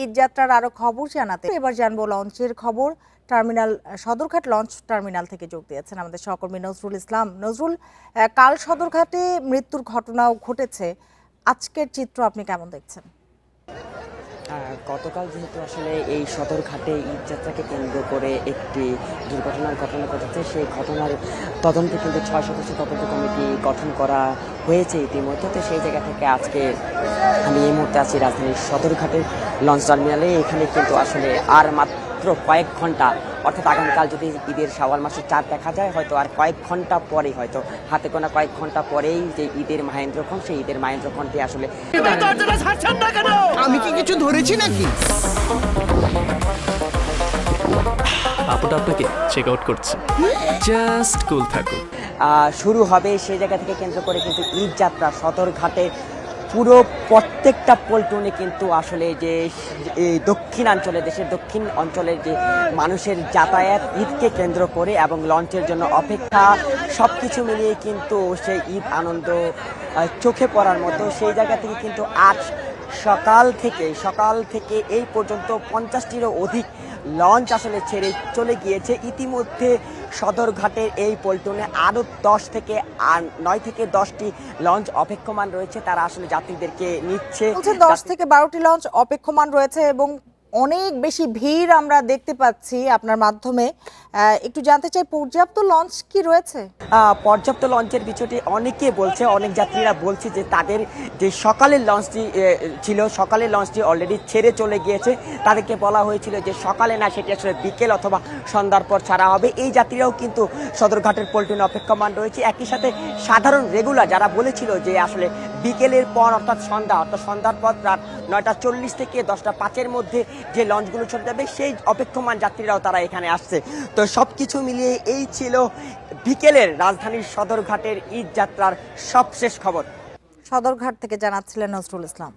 ঈদ যাত্রার আরো খবর জানাতে এবার জানবো লঞ্চের খবর। টার্মিনাল সদরঘাট লঞ্চ টার্মিনাল থেকে যোগ দিয়েছেন আমাদের সহকর্মী নজরুল ইসলাম। নজরুল, কাল সদরঘাটে মৃত্যুর ঘটনাও ঘটেছে, আজকের চিত্র আপনি কেমন দেখছেন? গতকাল যেহেতু আসলে এই সদরঘাটে ঈদযাত্রাকে কেন্দ্র করে একটি দুর্ঘটনার ঘটনা ঘটেছে, সেই ঘটনার তদন্তে কিন্তু 6 সদস্য তদন্ত কমিটি গঠন করা হয়েছে ইতিমধ্যে। তো সেই জায়গা থেকে আজকে আমি এই মুহূর্তে আছি রাজধানীর সদরঘাটের লঞ্চ টার্মিনালে। এখানে কিন্তু আসলে আর মাত্র কয়েক ঘন্টা, অর্থাৎ আগামীকাল যদি ঈদের শাওয়াল মাসের চাঁদ দেখা যায়, হয়তো আর কয়েক ঘন্টা পরেই, হয়তো হাতে গোনা কয়েক ঘন্টা পরেই যে ঈদের মাহেন্দ্রক্ষণ, সেই ঈদের মাহেন্দ্রক্ষণটি আসলে। আমি কি কিছু ধরেছি নাকি? আপুটা আপনাকে চেক আউট করছে, জাস্ট কুল থাকুন। শুরু হবে সেই জায়গা থেকে কেন্দ্র করে কিন্তু ঈদ যাত্রা সদরঘাটে পুরো প্রত্যেকটা পল্টনে কিন্তু আসলে যে এই দক্ষিণাঞ্চলে, দেশের দক্ষিণ অঞ্চলের যে মানুষের যাতায়াত ঈদকে কেন্দ্র করে এবং লঞ্চের জন্য অপেক্ষা, সব কিছু মিলিয়ে কিন্তু সেই ঈদ আনন্দ চোখে পড়ার মতো। সেই জায়গা থেকে কিন্তু আজ সকাল থেকে এই পর্যন্ত 50টিরও অধিক লঞ্চ আসলে ছেড়ে চলে গিয়েছে। ইতিমধ্যে সদরঘাটের এই পল্টনে আরও 9 থেকে 10টি লঞ্চ অপেক্ষমান রয়েছে, তারা আসলে যাত্রীদেরকে নিচ্ছে। 10 থেকে 12টি লঞ্চ অপেক্ষমান রয়েছে এবং অনেক বেশি ভিড় আমরা দেখতে পাচ্ছি আপনার মাধ্যমে। একটু জানতে চাই, পর্যাপ্ত লঞ্চ কি রয়েছে? পর্যাপ্ত লঞ্চের বিষয়টি অনেকে বলছে, অনেক যাত্রীরা বলছে যে তাদের যে সকালের লঞ্চটি ছিল, সকালের লঞ্চটি অলরেডি ছেড়ে চলে গিয়েছে। তাদেরকে বলা হয়েছিল যে সকালে না, সেটি আসলে বিকেল অথবা সন্ধ্যার পর ছাড়া হবে। এই যাত্রীরাও কিন্তু সদরঘাটের পল্টনে অপেক্ষমান রয়েছে। একই সাথে সাধারণ রেগুলার যারা বলেছিল যে আসলে বিকেলের পর, অর্থাৎ সন্ধ্যার পর রাত 9:40 থেকে 10:05-এর মধ্যে যে লঞ্চগুলো চলে যাবে, সেই অপেক্ষমান যাত্রীরাও তারা এখানে আসছে। তো সবকিছু মিলিয়ে এই ছিল বিকেলের রাজধানীর সদরঘাটের ঈদ যাত্রার সবশেষ খবর। সদরঘাট থেকে জানাচ্ছিলেন নজরুল ইসলাম।